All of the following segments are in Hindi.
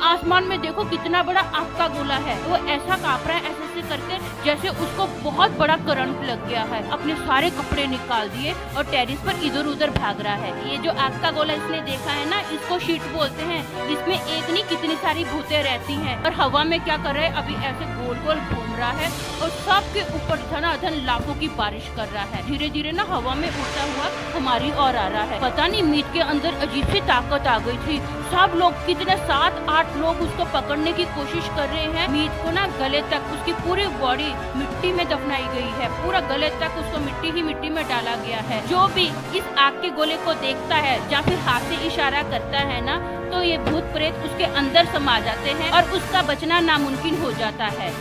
आसमान में देखो कितना बड़ा आग का गोला है। वो ऐसा काँप रहा है ऐसे ऐसे करके जैसे उसको बहुत बड़ा करंट लग गया है। अपने सारे कपड़े निकाल दिए और टेरिस पर इधर उधर भाग रहा है। ये जो आग का गोला इसने देखा है ना, इसको शीट बोलते हैं। इसमें एक नहीं कितनी सारी भूतें रहती हैं और हवा में क्या कर रहा है, अभी ऐसे गोल गोल घूम रहा है और सबके ऊपर धनाधन लाखों की बारिश कर रहा है। धीरे धीरे ना हवा में उड़ता हुआ हमारी ओर आ रहा है। पता नहीं मीत के अंदर अजीब सी ताकत आ गई थी। सब लोग कितने 7-8 लोग उसको पकड़ने की कोशिश कर रहे हैं। मीत को ना गले तक उसकी पूरी बॉडी मिट्टी में दफनाई गई है। पूरा गले तक उसको मिट्टी ही मिट्टी में डाला गया है। जो भी इस आग के गोले को देखता है या फिर हाथ से इशारा करता है ना, तो ये भूत प्रेत उसके अंदर समा जाते हैं और उसका बचना नामुमकिन हो जाता है।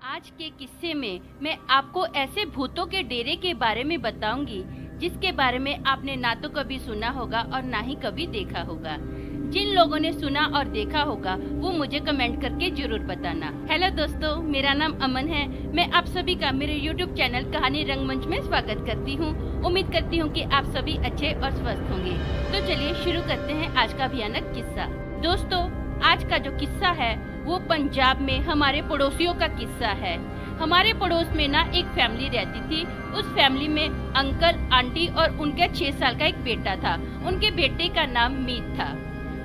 आज के किस्से में मैं आपको ऐसे भूतों के डेरे के बारे में बताऊंगी जिसके बारे में आपने ना तो कभी सुना होगा और ना ही कभी देखा होगा। जिन लोगों ने सुना और देखा होगा वो मुझे कमेंट करके जरूर बताना। हेलो दोस्तों, मेरा नाम अमन है। मैं आप सभी का मेरे YouTube चैनल कहानी रंगमंच में स्वागत करती हूँ। उम्मीद करती हूँ कि आप सभी अच्छे और स्वस्थ होंगे। तो चलिए शुरू करते हैं आज का भयानक किस्सा। दोस्तों, आज का जो किस्सा है वो पंजाब में हमारे पड़ोसियों का किस्सा है। हमारे पड़ोस में ना एक फैमिली रहती थी। उस फैमिली में अंकल, आंटी और उनका 6 साल का एक बेटा था। उनके बेटे का नाम मीत था।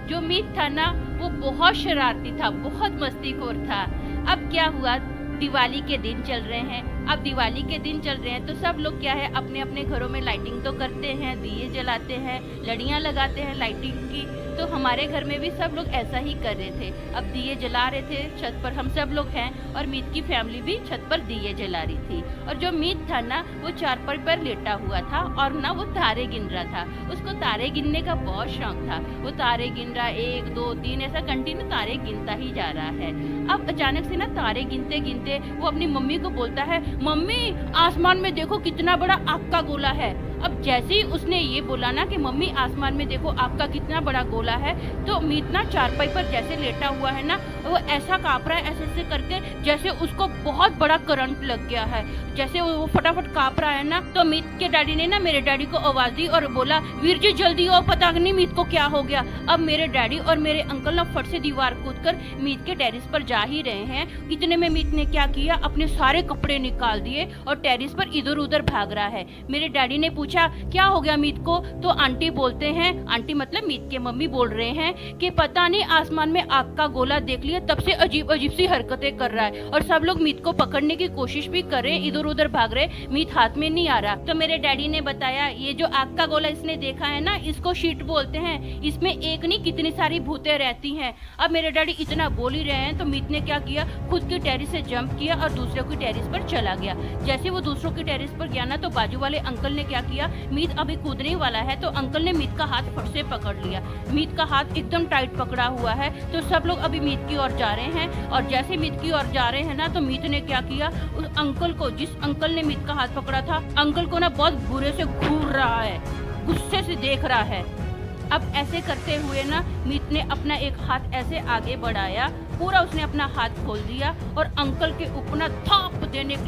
जो मीत था ना, वो बहुत शरारती था, बहुत मस्तीखोर था। अब क्या हुआ, दिवाली के दिन चल रहे हैं। अब दिवाली के दिन चल रहे हैं तो सब लोग क्या है, अपने अपने घरों में लाइटिंग तो करते हैं, दिए जलाते हैं, लड़ियां लगाते हैं लाइटिंग की। तो हमारे घर में भी सब लोग ऐसा ही कर रहे थे। अब दिए जला रहे थे छत पर, हम सब लोग हैं और मीत की फैमिली भी छत पर दिए जला रही थी। और जो मीत था ना, वो चारपाई पर लेटा हुआ था और ना वो तारे गिन रहा था। उसको तारे गिनने का बहुत शौक था। वो तारे गिन रहा, 1 2 3 ऐसा कंटिन्यू तारे गिनता ही जा रहा है। अब अचानक से ना तारे गिनते गिनते वो अपनी मम्मी को बोलता है, मम्मी आसमान में देखो कितना बड़ा आग का गोला है। अब जैसे ही उसने ये बोला ना कि मम्मी आसमान में देखो आग का कितना बड़ा गोला है, तो मीत ना चारपाई पर जैसे लेटा हुआ है ना, वो ऐसा काँप रहा है ऐसे ऐसे करके जैसे उसको बहुत बड़ा करंट लग गया है। जैसे वो फटाफट काँप रहा है ना, तो मीत के डैडी ने ना मेरे डैडी को आवाज दी और बोला, वीर जी जल्दी आओ, पता नहीं मीत को क्या हो गया। अब मेरे डैडी और मेरे अंकल ना फट से दीवार कूदकर मीत के टेरिस पर जा ही रहे हैं। इतने में मीत ने क्या किया, अपने सारे कपड़े निकाल दिए और टेरिस पर इधर उधर भाग रहा है। मेरे डैडी ने पूछा क्या हो गया मीत को, तो आंटी बोलते हैं, आंटी मतलब मीत के मम्मी बोल रहे हैं कि पता नहीं आसमान में आग का गोला देख लिया, तब से अजीब अजीब सी हरकतें कर रहा है और सब लोग मीत को पकड़ने की कोशिश भी कर रहे, इधर उधर भाग रहे, मीत हाथ में नहीं आ रहा। तो मेरे डैडी ने बताया, ये जो आग का गोला इसने देखा है ना, इसको शीट बोलते हैं। इसमें एक नहीं कितनी सारी भूतें रहती हैं। अब मेरे डैडी इतना बोल ही रहे हैं तो मीत ने क्या किया, खुद की टेरिस से जंप किया और दूसरे की टेरिस पर चला गया। जैसे वो दूसरों की टेरिस पर गया ना, तो बाजू वाले अंकल ने क्या किया, मीत अभी कूदने वाला है तो अंकल ने मीत का हाथ फट से पकड़ लिया। मीत का हाथ एकदम टाइट पकड़ा हुआ है। तो सब लोग अभी मीत की ओर जा रहे हैं और जैसे मीत की ओर जा रहे हैं ना, तो मीत ने क्या किया, उस अंकल को, जिस अंकल ने मीत का हाथ पकड़ा था, अंकल को ना बहुत बुरे से घूर रहा है, गुस्से से देख रहा है। अब ऐसे करते हुए ना मीत ने अपना एक हाथ ऐसे आगे बढ़ाया, पूरा उसने अपना हाथ खोल दिया और अंकल के ऊपर ना थाप देने एक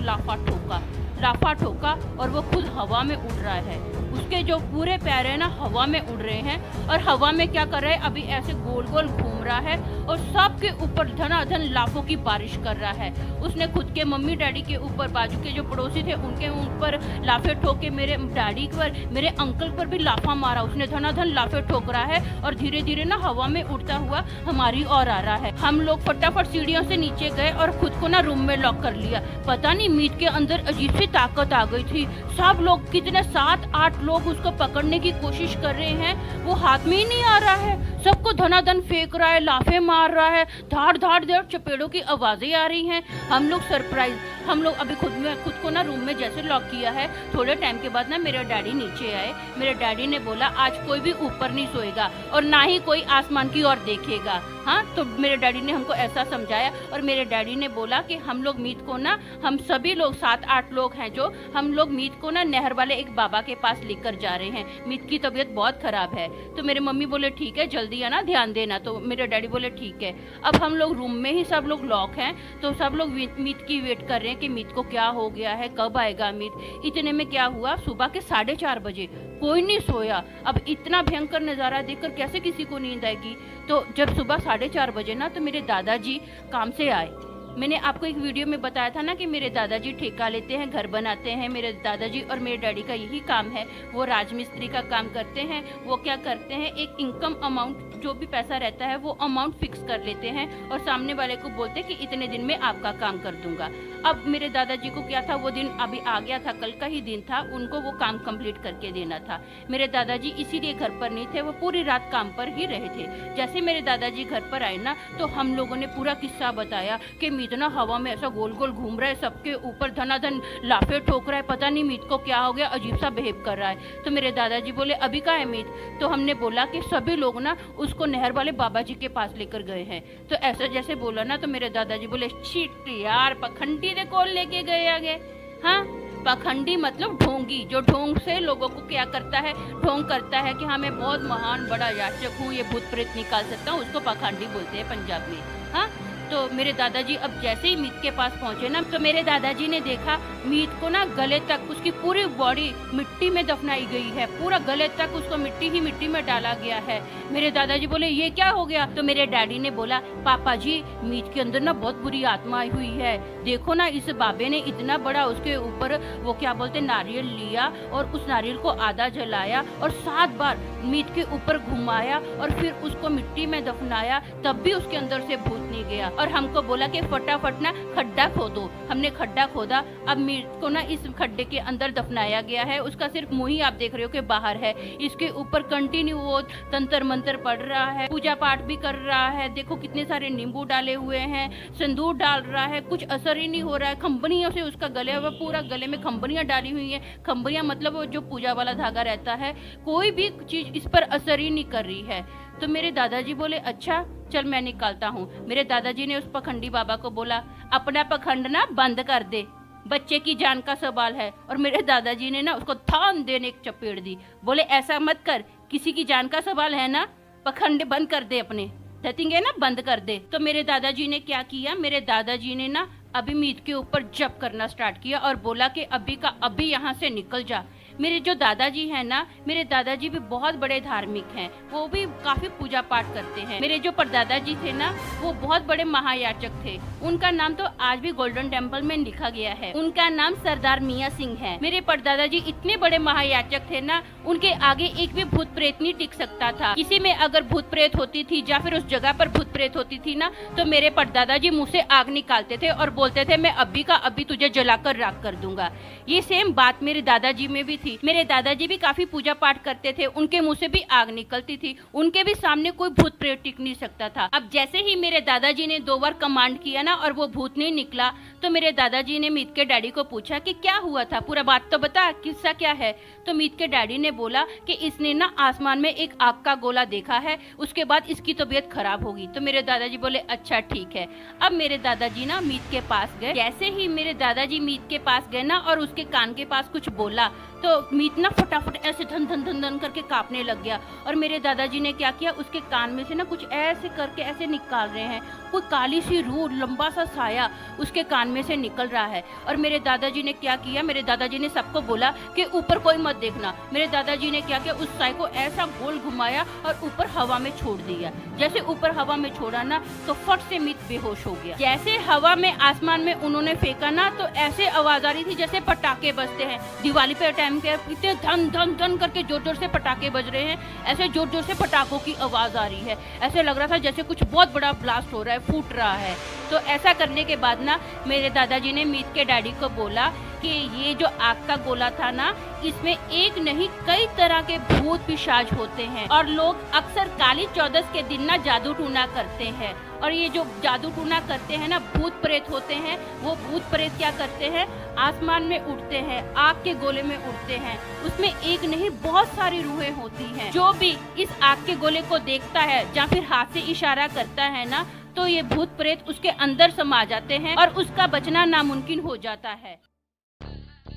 लाफा ठोका और वो खुद हवा में उड़ रहा है। उसके जो पूरे पैर है ना हवा में उड़ रहे हैं और हवा में क्या कर रहा है, अभी ऐसे गोल गोल घूम रहा है और सबके ऊपर धनाधन लाखों की बारिश कर रहा है। उसने खुद के मम्मी डैडी के ऊपर, बाजू के जो पड़ोसी थे उनके ऊपर लाफे ठोके, मेरे डैडी पर, मेरे अंकल पर भी लाफा मारा। उसने धनाधन लाफे ठोक रहा है और धीरे धीरे ना हवा में उड़ता हुआ हमारी ओर आ रहा है। हम लोग फटाफट सीढ़ियों से नीचे गए और खुद को ना रूम में लॉक कर लिया। पता नहीं मीत के अंदर अजीब सी ताकत आ गई थी। सब लोग कितने 7-8 लोग उसको पकड़ने की कोशिश कर रहे हैं, वो हाथ में ही नहीं आ रहा है। सबको धनाधन फेंक रहा है, लाफे मार रहा है, धाड़ धाड़ धाड़ चपेड़ों की आवाजें आ रही हैं। हम लोग सरप्राइज, हम लोग अभी खुद को ना रूम में जैसे लॉक किया है, थोड़े टाइम के बाद ना मेरे डैडी नीचे आए। मेरे डैडी ने बोला आज कोई भी ऊपर नहीं सोएगा और ना ही कोई आसमान की ओर देखेगा। हाँ, तो मेरे डैडी ने हमको ऐसा समझाया और मेरे डैडी ने बोला कि हम लोग मीत को ना, हम सभी लोग 7-8 लोग हैं जो, हम लोग मीत को ना नहर वाले एक बाबा के पास लेकर जा रहे हैं। मीत की तबीयत बहुत खराब है। तो मेरे मम्मी बोले ठीक है, जल्दी आना, ध्यान देना। तो मेरे डैडी बोले ठीक है। अब हम लोग रूम में ही सब लोग लॉक हैं, तो सब लोग मीत की वेट कर रहे हैं कि मीत को क्या हो गया है, कब आएगा मीत। इतने में क्या हुआ, सुबह के 4:30 बजे कोई नहीं सोया। अब इतना भयंकर नज़ारा देखकर कैसे किसी को नींद आएगी। तो जब सुबह 4:30 बजे ना, तो मेरे दादाजी काम से आए। मैंने आपको एक वीडियो में बताया था ना कि मेरे दादाजी ठेका लेते हैं, घर बनाते हैं। मेरे दादाजी और मेरे डैडी का यही काम है, वो राजमिस्त्री का काम करते हैं। वो क्या करते हैं, एक इनकम अमाउंट, जो भी पैसा रहता है वो अमाउंट फिक्स कर लेते हैं और सामने वाले को बोलते हैं कि इतने दिन में आपका काम कर दूंगा। अब मेरे दादाजी को क्या था, वो दिन अभी आ गया था, कल का ही दिन था, उनको वो काम कंप्लीट करके देना था। मेरे दादाजी इसीलिए घर पर नहीं थे, वो पूरी रात काम पर ही रहे थे। जैसे मेरे दादाजी घर पर आए ना, तो हम लोगों ने पूरा किस्सा बताया कि मीत ना हवा में ऐसा गोल गोल घूम रहा है, सबके ऊपर धनाधन लाफे ठोक रहा है, पता नहीं मीत को क्या हो गया, अजीब सा बिहेव कर रहा है। तो मेरे दादाजी बोले अभी कहाँ है मीत? तो हमने बोला कि सभी लोग ना उसको नहर वाले बाबा जी के पास लेकर गए हैं। तो ऐसा जैसे बोला ना, तो मेरे दादाजी बोले शिट यार, पखंडी ने कौन लेके गए आगे। हाँ, पखंडी मतलब ढोंगी, जो ढोंग से लोगों को क्या करता है, ढोंग करता है कि हाँ मैं बहुत महान बड़ा याचक हूँ, ये भूत प्रेत निकाल सकता हूँ, उसको पखंडी बोलते हैं पंजाब में। हाँ, तो मेरे दादाजी अब जैसे ही मीत के पास पहुंचे ना, तो मेरे दादाजी ने देखा मीत को ना गले तक, उसकी पूरी बॉडी मिट्टी में दफनाई गई है, पूरा गले तक उसको मिट्टी ही मिट्टी में डाला गया है। मेरे दादाजी बोले ये क्या हो गया? तो मेरे डैडी ने बोला पापा जी, मीत के अंदर ना बहुत बुरी आत्मा आई हुई है, देखो ना इस बाबे ने इतना बड़ा उसके ऊपर वो क्या बोलते नारियल लिया और उस नारियल को आधा जलाया और 7 बार मीत के ऊपर घुमाया और फिर उसको मिट्टी में दफनाया, तब भी उसके अंदर से भूत नहीं गया। और हमको बोला कि फटाफट ना खड्डा खोदो। हमने खड्डा खोदा, अब मीत को ना इस खड्डे के अंदर दफनाया गया है। उसका सिर्फ मुंह ही आप देख रहे हो कि बाहर है। इसके ऊपर कंटिन्यू वो तंत्र मंत्र पढ़ रहा है, पूजा पाठ भी कर रहा है। देखो कितने सारे नींबू डाले हुए हैं, सिंदूर डाल रहा है, कुछ असर ही नहीं हो रहा है। खंबनियों से उसका गले, वो पूरा गले में खंबनियां डाली हुई हैं। खंबनियां मतलब वो जो पूजा वाला धागा रहता है, कोई भी चीज इस पर असर ही नहीं कर रही है। तो मेरे दादाजी बोले अच्छा चल मैं निकालता हूँ। मेरे दादाजी ने उस पखंडी बाबा को बोला अपना पखंड ना बंद कर दे, बच्चे की जान का सवाल है। और मेरे दादाजी ने ना उसको थान देने एक चपेट दी, बोले ऐसा मत कर, किसी की जान का सवाल है ना, पखंड बंद कर दे, अपने धतिंगे ना बंद कर दे। तो मेरे दादाजी ने क्या किया, मेरे दादाजी ने ना अभी मीत के ऊपर जप करना स्टार्ट किया और बोला कि अभी का अभी यहाँ से निकल जा। मेरे जो दादाजी हैं ना, मेरे दादाजी भी बहुत बड़े धार्मिक हैं, वो भी काफी पूजा पाठ करते हैं। मेरे जो परदादाजी थे ना, वो बहुत बड़े महायाचक थे। उनका नाम तो आज भी गोल्डन टेम्पल में लिखा गया है, उनका नाम सरदार मियाँ सिंह है। मेरे परदादाजी इतने बड़े महायाचक थे ना, उनके आगे एक भी भूत प्रेत नहीं टिक सकता था। किसी में अगर भूत प्रेत होती थी या फिर उस जगह पर भूत प्रेत होती थी ना, तो मेरे परदादाजी मुँह से आग निकालते थे और बोलते थे मैं अभी का अभी तुझे जलाकर राख कर दूंगा। ये सेम बात मेरे दादाजी में भी थी। मेरे दादाजी भी काफी पूजा पाठ करते थे, उनके मुंह से भी आग निकलती थी, उनके भी सामने कोई भूत प्रेत टिक नहीं सकता था। अब जैसे ही मेरे दादाजी ने 2 बार कमांड किया ना और वो भूत नहीं निकला, तो मेरे दादाजी ने मीत के डैडी को पूछा कि क्या हुआ था, पूरा बात तो बता, किस्सा क्या है। तो मीत के डैडी ने बोला कि इसने ना आसमान में एक आग का गोला देखा है, उसके बाद इसकी तबीयत खराब होगी। तो मेरे दादाजी बोले अच्छा ठीक है। अब मेरे दादाजी ना मीत के पास गए। जैसे ही मेरे दादाजी मीत के पास गए ना और उसके कान के पास कुछ बोला, तो मीत ना फटाफट ऐसे धन धन धन धन करके कांपने लग गया। और मेरे दादाजी ने क्या किया, उसके कान में से ना कुछ ऐसे करके ऐसे निकाल रहे हैं, कोई काली सी रूह, लंबा सा साया उसके कान में से निकल रहा है। और मेरे दादाजी ने क्या किया, मेरे दादाजी ने सबको बोला कि ऊपर कोई मत देखना। मेरे दादाजी ने क्या किया, उस साय को ऐसा गोल घुमाया और ऊपर हवा में छोड़ दिया। जैसे ऊपर हवा में छोड़ा ना, तो फट से मीत बेहोश हो गया। जैसे हवा में आसमान में उन्होंने फेंका ना, तो ऐसे आवाज आ रही थी जैसे पटाखे बजते हैं दिवाली पे टाइम के, इतने धन धन धन करके जोर जोर से पटाखे बज रहे हैं, ऐसे जोर जोर से पटाखों की आवाज आ रही है। ऐसे लग रहा था जैसे कुछ बहुत बड़ा ब्लास्ट हो रहा है, फूट रहा है। तो ऐसा करने के बाद ना मेरे दादाजी ने मीत के डैडी को बोला कि ये जो आग का गोला था ना, इसमें एक नहीं कई तरह के भूत पिशाच होते हैं और लोग अक्सर काली चौदस के दिन ना जादू टूना करते हैं। और ये जो जादू टूना करते हैं ना, भूत प्रेत होते हैं, वो भूत प्रेत क्या करते हैं, आसमान में उड़ते हैं, आग के गोले में उड़ते हैं। उसमें एक नहीं बहुत सारी रूहें होती हैं। जो भी इस आग के गोले को देखता है या फिर हाथ से इशारा करता है ना, तो ये भूत प्रेत उसके अंदर समा जाते हैं और उसका बचना नामुमकिन हो जाता है।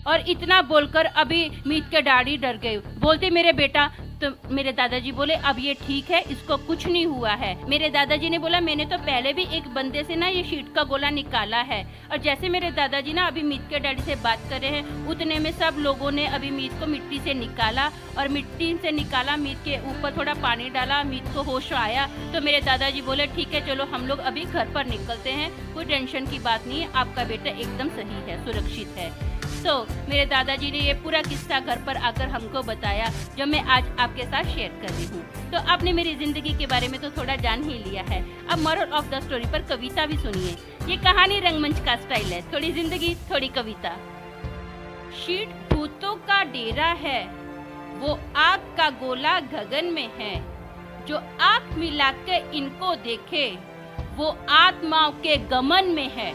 और इतना बोलकर अभी मीत के डैडी डर गए, बोलते मेरे बेटा तो मेरे दादाजी बोले अब ये ठीक है, इसको कुछ नहीं हुआ है। मेरे दादाजी ने बोला मैंने तो पहले भी एक बंदे से ना ये शीट का गोला निकाला है। और जैसे मेरे दादाजी ना अभी मीत के डैडी से बात कर रहे हैं, उतने में सब लोगों ने अभी मीत को मिट्टी से निकाला और मिट्टी से निकाला, मीत के ऊपर थोड़ा पानी डाला, मीत को होश आया। तो मेरे दादाजी बोले ठीक है चलो हम लोग अभी घर पर निकलते हैं, कोई टेंशन की बात नहीं है, आपका बेटा एकदम सही है, सुरक्षित है। तो मेरे दादाजी ने ये पूरा किस्सा घर पर आकर हमको बताया, जो मैं आज आपके साथ शेयर कर रही हूँ। तो आपने मेरी जिंदगी के बारे में तो थोड़ा जान ही लिया है। अब मोरल ऑफ द स्टोरी पर कविता भी सुनिए। ये कहानी रंगमंच का स्टाइल है, थोड़ी जिंदगी थोड़ी कविता। शीट भूतों का डेरा है, वो आग का गोला गगन में है। जो आंख मिलाकर इनको देखे, वो आत्माओं के गमन में है।